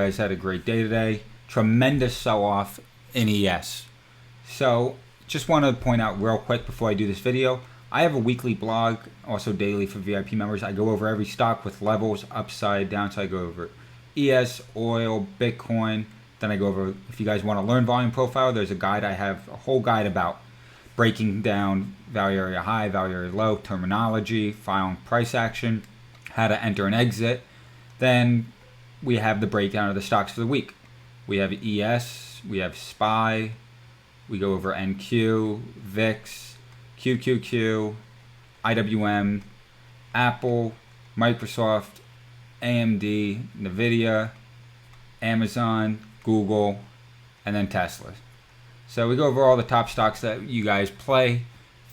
guys had a great day today. Tremendous sell-off in ES. So just want to point out real quick before I do this video, I have a weekly blog, also daily for VIP members. I go over every stock with levels, upside, downside. I go over ES, oil, Bitcoin. Then I go over, if you guys want to learn volume profile, there's a guide. I have a whole guide about breaking down value area high, value area low, terminology, filing price action, how to enter and exit. Then we have the breakdown of the stocks for the week. We have ES, we have SPY, we go over NQ, VIX, QQQ, IWM, Apple, Microsoft, AMD, Nvidia, Amazon, Google, and then Tesla. So we go over all the top stocks that you guys play.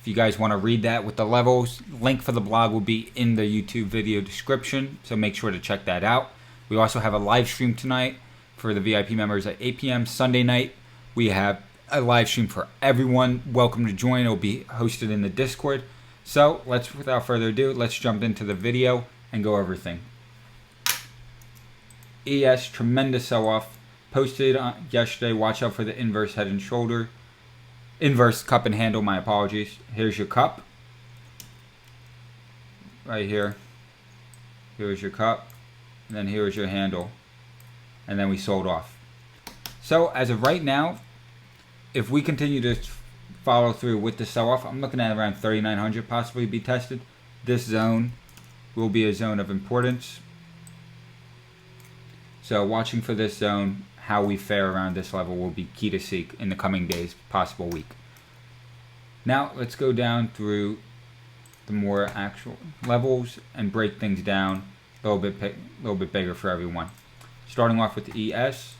If you guys want to read that with the levels, link for the blog will be in the YouTube video description, so make sure to check that out. We also have a live stream tonight for the VIP members at 8 p.m. Sunday night. We have a live stream for everyone. Welcome to join. It will be hosted in the Discord. So without further ado, let's jump into the video and go over everything. ES, tremendous sell-off. Posted yesterday. Watch out for the inverse head and shoulder. Inverse cup and handle, my apologies. Here's your cup. Right here. Here's your cup. And then here's your handle. And then we sold off. So as of right now, if we continue to follow through with the sell-off, I'm looking at around 3,900 possibly be tested. This zone will be a zone of importance. So watching for this zone, how we fare around this level will be key to see in the coming days, possible week. Now let's go down through the more actual levels and break things down a little bit bigger for everyone. Starting off with the ES.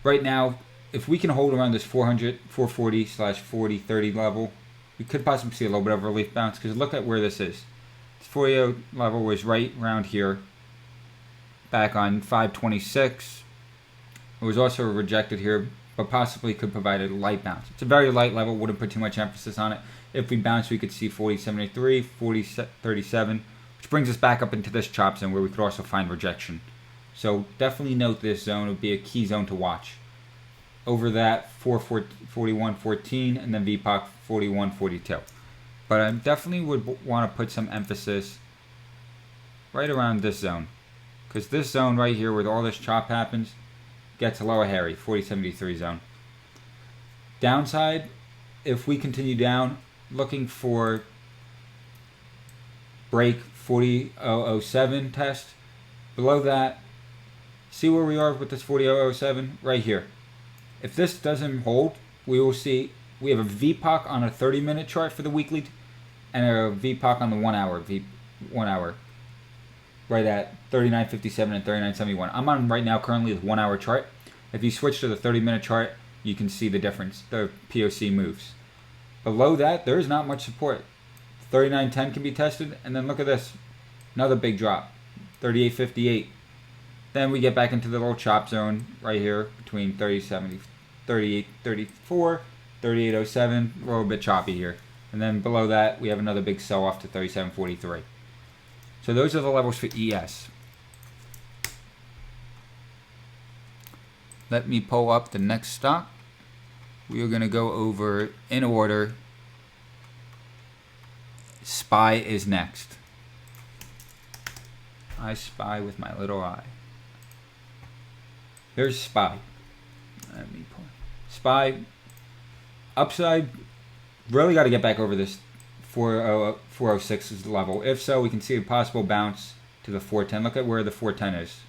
Right now, if we can hold around this 440/4030 level, we could possibly see a little bit of a relief bounce, because look at where this is. This 40 level was right around here, back on 526. It was also rejected here, but possibly could provide a light bounce. It's a very light level, wouldn't put too much emphasis on it. If we bounce, we could see 4073, 4037, which brings us back up into this chop zone where we could also find rejection. So definitely note this zone would be a key zone to watch. Over that, 4114, and then VPOC 4142. But I definitely would want to put some emphasis right around this zone, because this zone right here where all this chop happens gets a little hairy, 4073 zone. Downside, if we continue down, looking for break 40007 test. Below that, see where we are with this 40007 right here. If this doesn't hold, we will see we have a VPOC on a 30-minute chart for the weekly and a VPOC on the 1 hour right at 3957 and 3971. I'm on right now currently the 1 hour chart. If you switch to the 30-minute chart, you can see the difference. The POC moves. Below that, there is not much support. 3910 can be tested, and then look at this. Another big drop. 3858. Then we get back into the little chop zone right here between 3834, 3807, a little bit choppy here. And then below that, we have another big sell-off to 3743. So those are the levels for ES. Let me pull up the next stock. We are going to go over in order. SPY is next. I spy with my little eye. Here's SPY. Let me pull. SPY upside. Really got to get back over this 406 level. If so, we can see a possible bounce to the 410. Look at where the 410 is.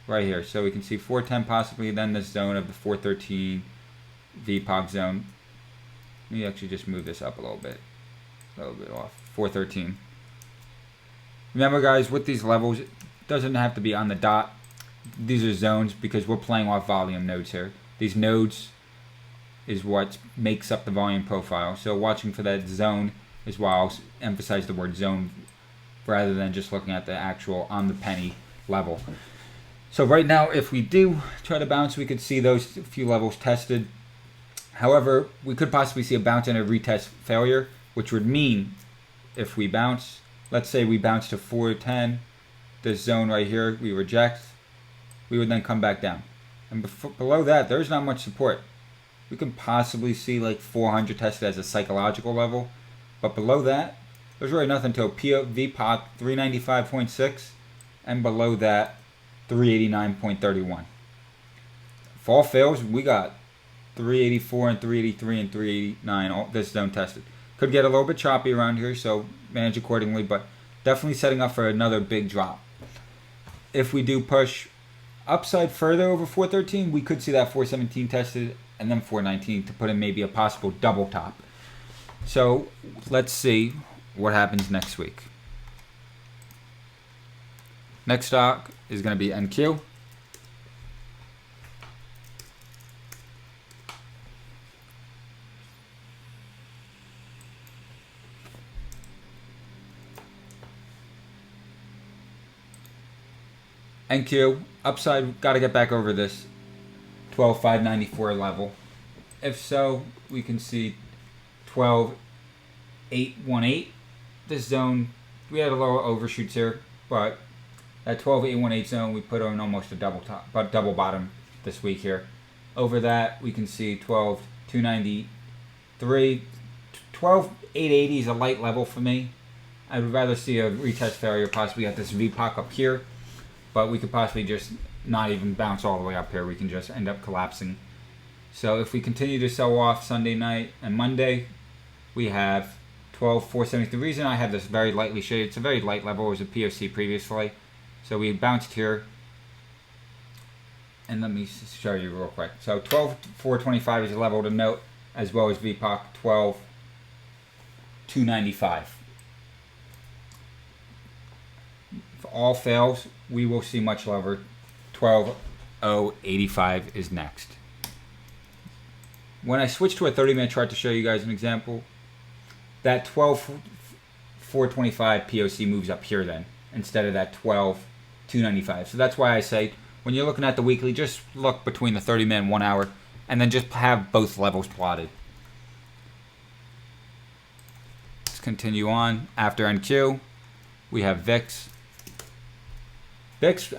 Right here. So we can see 410 possibly, then this zone of the 413 VPOC zone. Let me actually just move this up a little bit off. 413. Remember guys, with these levels, it doesn't have to be on the dot. These are zones because we're playing off volume nodes here. These nodes is what makes up the volume profile. So watching for that zone is why I'll emphasize the word zone rather than just looking at the actual on the penny level. So right now, if we do try to bounce, we could see those few levels tested. However, we could possibly see a bounce and a retest failure, which would mean if we bounce, let's say we bounce to 410, this zone right here, we reject, we would then come back down. And below that, there's not much support. We can possibly see like 400 tested as a psychological level, but below that, there's really nothing until VPOC 395.6, and below that, 389.31. If all fails, we got 384 and 383 and 389, all this zone tested. Could get a little bit choppy around here, so manage accordingly, but definitely setting up for another big drop. If we do push upside further over 413, we could see that 417 tested and then 419 to put in maybe a possible double top. So let's see what happens next week. Next stock is going to be NQ. NQ, upside, got to get back over this 12,594 level. If so, we can see 12,818. This zone, we had a little overshoots here, but that 12,818 zone, we put on almost a double top, but double bottom this week here. Over that, we can see 12,293. 12,880 is a light level for me. I would rather see a retest failure, possibly at this VPOC up here. But we could possibly just not even bounce all the way up here. We can just end up collapsing. So if we continue to sell off Sunday night and Monday, we have 12,473. The reason I have this very lightly shaded, it's a very light level. It was a POC previously. So we bounced here. And let me show you real quick. So 12,425 is a level to note, as well as VPOC 12,295. If all fails, we will see much lower. 12,085 is next. When I switch to a 30-minute chart to show you guys an example, that 12,425 POC moves up here then, instead of that 12,295. So that's why I say, when you're looking at the weekly, just look between the 30-minute and 1 hour, and then just have both levels plotted. Let's continue on. After NQ, we have VIX. VIX,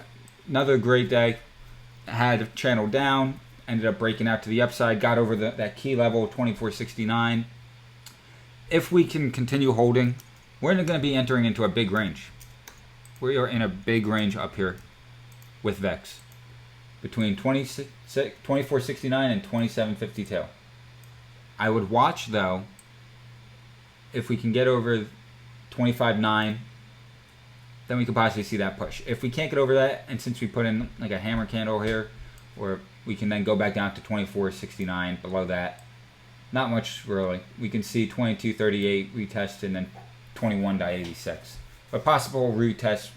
another great day, had a channel down, ended up breaking out to the upside, got over that key level, 2469. If we can continue holding, we're going to be entering into a big range. We are in a big range up here with VIX, between 2469 and 2752. I would watch, though, if we can get over 25.9, then we could possibly see that push. If we can't get over that, and since we put in like a hammer candle here, or we can then go back down to 24.69 below that, not much really. We can see 22.38 retest and then 21.86. A possible retest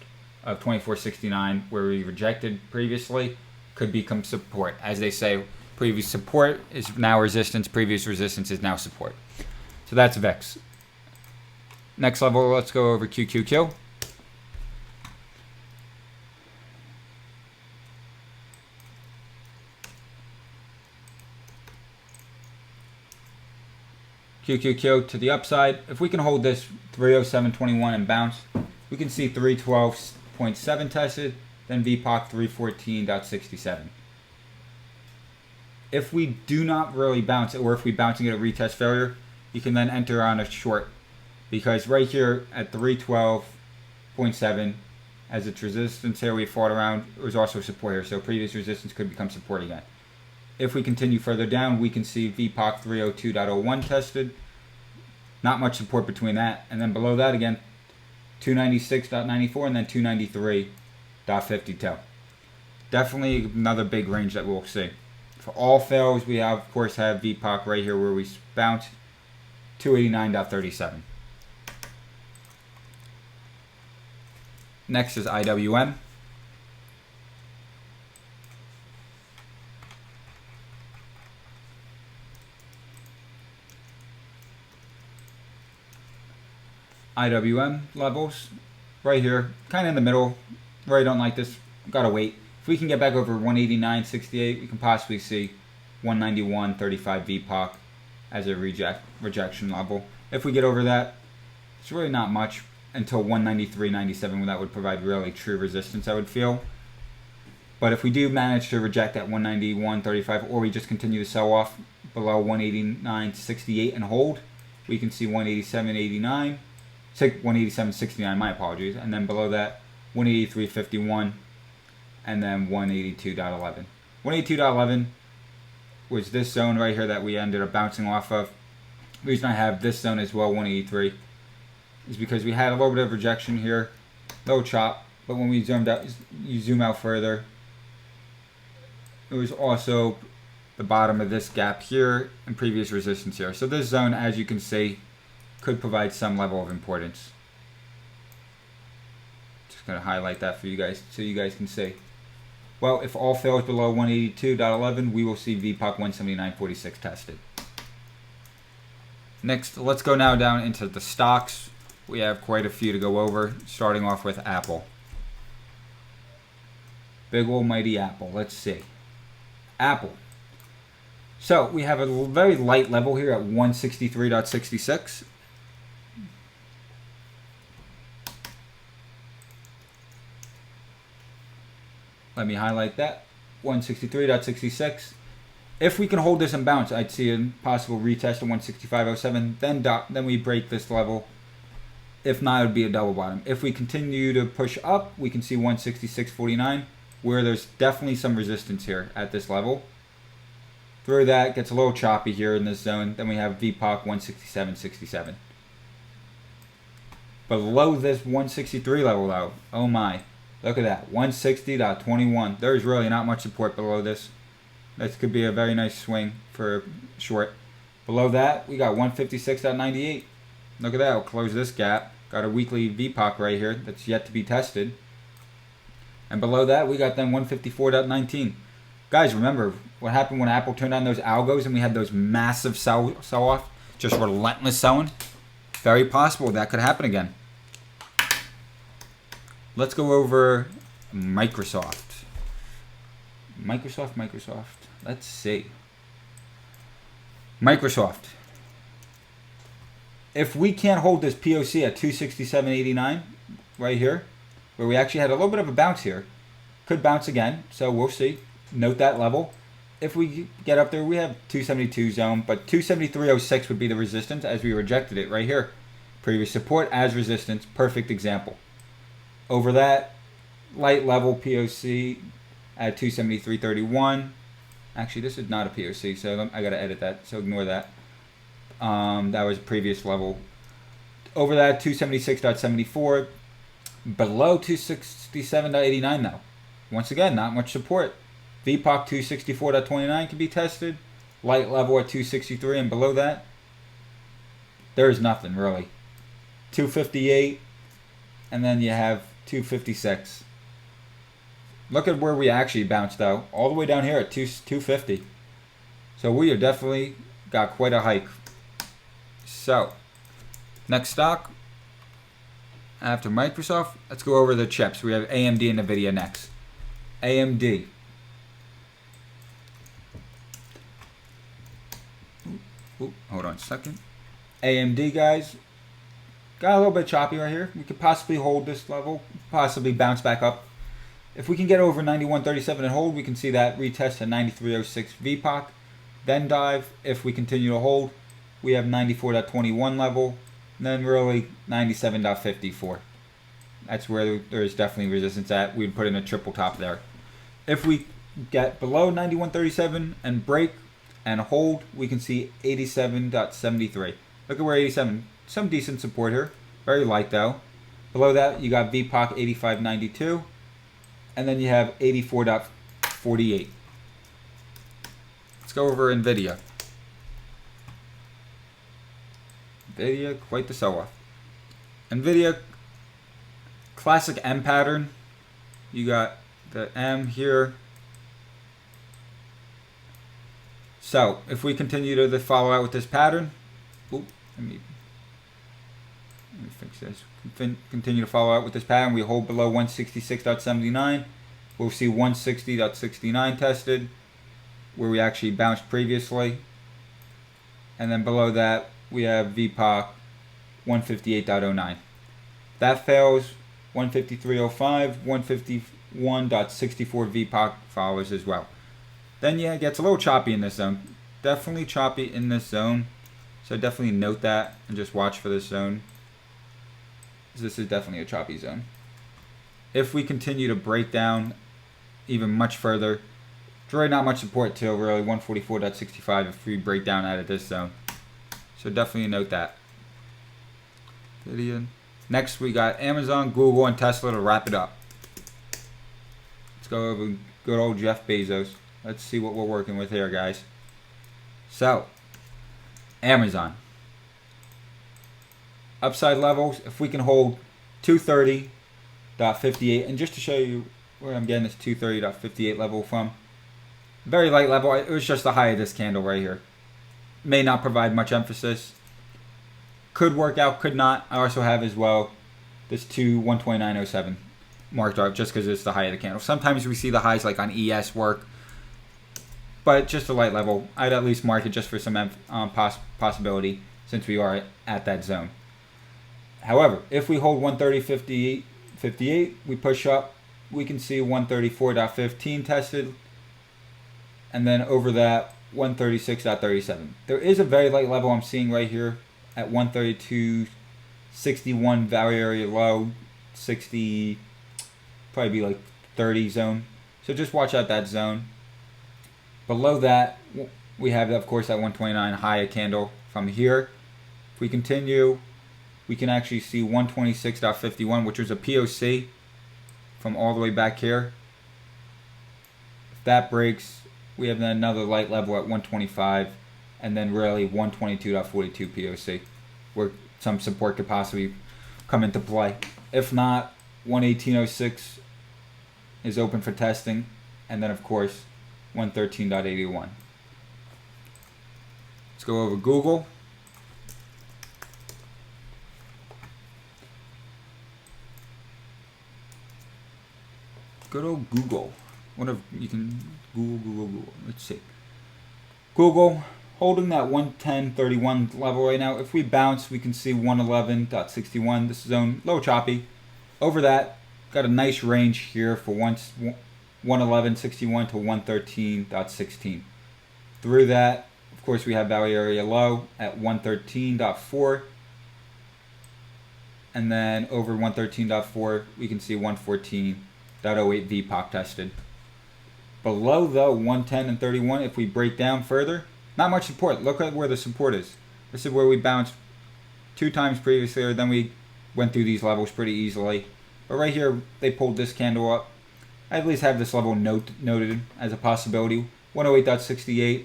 of 24.69 where we rejected previously could become support. As they say, previous support is now resistance, previous resistance is now support. So that's VIX. Next level, let's go over QQQ. QQQ to the upside. If we can hold this 307.21 and bounce, we can see 312.7 tested, then VPOC 314.67. If we do not really bounce, or if we bounce and get a retest failure, you can then enter on a short, because right here at 312.7, as its resistance here we fought around, it was also support here, so previous resistance could become support again. If we continue further down, we can see VPOC 302.01 tested. Not much support between that. And then below that again, 296.94 and then 293.52. Definitely another big range that we'll see. For all fails, we have, of course, have VPOC right here where we bounced 289.37. Next is IWM. IWM levels right here, kind of in the middle. Really don't like this. Gotta wait. If we can get back over 189.68, we can possibly see 191.35 VPOC as a rejection level. If we get over that, it's really not much until 193.97, when that would provide really true resistance, I would feel. But if we do manage to reject at 191.35, or we just continue to sell off below 189.68 and hold, we can see 187.89, 187.69, my apologies, and then below that 183.51, and then 182.11. 182.11 was this zone right here that we ended up bouncing off of. The reason I have this zone as well, 183, is because we had a little bit of rejection here, low chop, but when we zoomed out, you zoom out further, it was also the bottom of this gap here and previous resistance here. So this zone, as you can see, could provide some level of importance. Just going to highlight that for you guys so you guys can see. Well, if all fails below 182.11, we will see VPOC 179.46 tested. Next, let's go now down into the stocks. We have quite a few to go over, starting off with Apple. Big ol' mighty Apple. Let's see. Apple. So we have a very light level here at 163.66. Let me highlight that. 163.66. If we can hold this and bounce, I'd see a possible retest of 165.07. Then we break this level. If not, it would be a double bottom. If we continue to push up, we can see 166.49, where there's definitely some resistance here at this level. Through that, gets a little choppy here in this zone. Then we have VPOC 167.67. Below this 163 level though, oh my, look at that, 160.21. There's really not much support below this. This could be a very nice swing for short. Below that, we got 156.98. Look at that, we'll close this gap. Got a weekly VPOC right here that's yet to be tested. And below that, we got then 154.19. Guys, remember what happened when Apple turned on those algos and we had those massive sell-off, just relentless selling? Very possible that could happen again. Let's go over Microsoft. Microsoft. Let's see. Microsoft. If we can't hold this POC at 267.89 right here, where we actually had a little bit of a bounce here, could bounce again, so we'll see. Note that level. If we get up there, we have 272 zone, but 273.06 would be the resistance as we rejected it right here. Previous support as resistance, perfect example. Over that, light level POC at 273.31. Actually, this is not a POC, so I gotta edit that, so ignore that. That was previous level. Over that, 276.74. Below 267.89 though. Once again, not much support. VPOC 264.29 can be tested. Light level at 263, and below that, there is nothing really. 258, and then you have 256. Look at where we actually bounced though, all the way down here at 250. So we have definitely got quite a hike. So, next stock, after Microsoft, let's go over the chips. We have AMD and Nvidia next. AMD. Hold on a second. AMD, guys, got a little bit choppy right here. We could possibly hold this level, possibly bounce back up. If we can get over 91.37 and hold, we can see that retest at 93.06 VPOC. Then dive. If we continue to hold, we have 94.21 level. And then really 97.54. That's where there is definitely resistance at. We'd put in a triple top there. If we get below 91.37 and break and hold, we can see 87.73. Look at where 87, some decent support here. Very light though. Below that, you got VPOC 85.92. And then you have 84.48. Let's go over Nvidia. Nvidia, quite the sell-off. Nvidia, classic M pattern. You got the M here. So, if we continue to follow out with this pattern, let me fix this. Continue to follow out with this pattern. We hold below 166.79. We'll see 160.69 tested, where we actually bounced previously. And then below that, we have VPOC 158.09. That fails, 153.05, 21.64 VPOC follows as well. Then yeah, it gets a little choppy in this zone. Definitely choppy in this zone. So definitely note that and just watch for this zone. This is definitely a choppy zone. If we continue to break down even much further, there's really not much support till really 144.65 if we break down out of this zone. So definitely note that. Next we got Amazon, Google, and Tesla to wrap it up. Let's go over good old Jeff Bezos. Let's see what we're working with here, guys. So, Amazon. Upside levels, if we can hold 230.58, and just to show you where I'm getting this 230.58 level from, very light level. It was just the high of this candle right here. May not provide much emphasis. Could work out, could not. I also have as well this 129.07 marked up just because it's the high of the candle. Sometimes we see the highs like on ES work, but just a light level. I'd at least mark it just for some possibility since we are at that zone. However, if we hold 130.58, we push up, we can see 134.15 tested, and then over that 136.37. There is a very light level I'm seeing right here at 132.61 value area low, 60, probably be like 30 zone. So just watch out that zone. Below that, we have, of course, that 129 high candle from here. If we continue, we can actually see 126.51, which was a POC from all the way back here. If that breaks, we have then another light level at 125, and then really 122.42 POC, where some support could possibly come into play. If not, 118.06 is open for testing, and then of course 113.81. Let's go over Google. Good old Google. What if you can Google. Let's see. Google holding that 110.31 level right now. If we bounce, we can see 111.61. This zone, low choppy. Over that, got a nice range here for 111.61 to 113.16. Through that, of course, we have value area low at 113.4. And then over 113.4, we can see 114.08 VPOC tested. Below the 110 and 31, if we break down further, not much support. Look at where the support is. This is where we bounced 2 times previously, or then we went through these levels pretty easily. But right here, they pulled this candle up. I at least have this level noted as a possibility. 108.68.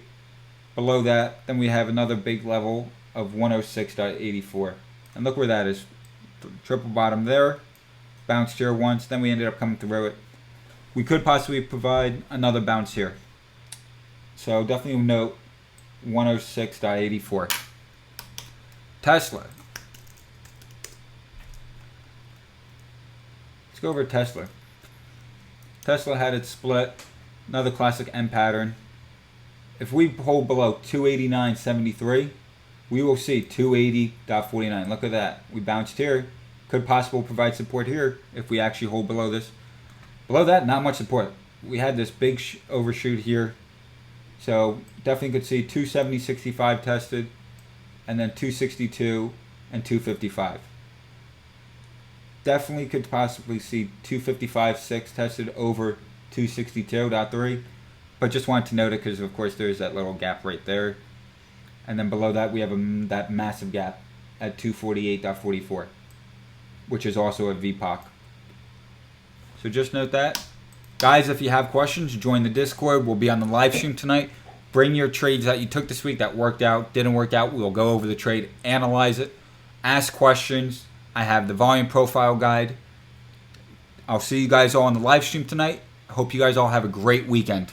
Below that, then we have another big level of 106.84. And look where that is. Triple bottom there. Bounced here once, then we ended up coming through it. We could possibly provide another bounce here. So definitely note 106.84. Tesla. Let's go over Tesla. Tesla had its split. Another classic M pattern. If we hold below 289.73, we will see 280.49. Look at that. We bounced here. Could possibly provide support here if we actually hold below this. Below that, not much support. We had this big overshoot here. So definitely could see 270.65 tested, and then 262 and 255. Definitely could possibly see 255.6 tested over 262.3, but just wanted to note it because of course there's that little gap right there. And then below that we have that massive gap at 248.44, which is also a VPOC. So just note that. Guys, if you have questions, join the Discord. We'll be on the live stream tonight. Bring your trades that you took this week that worked out, didn't work out. We'll go over the trade, analyze it, ask questions. I have the volume profile guide. I'll see you guys all on the live stream tonight. I hope you guys all have a great weekend.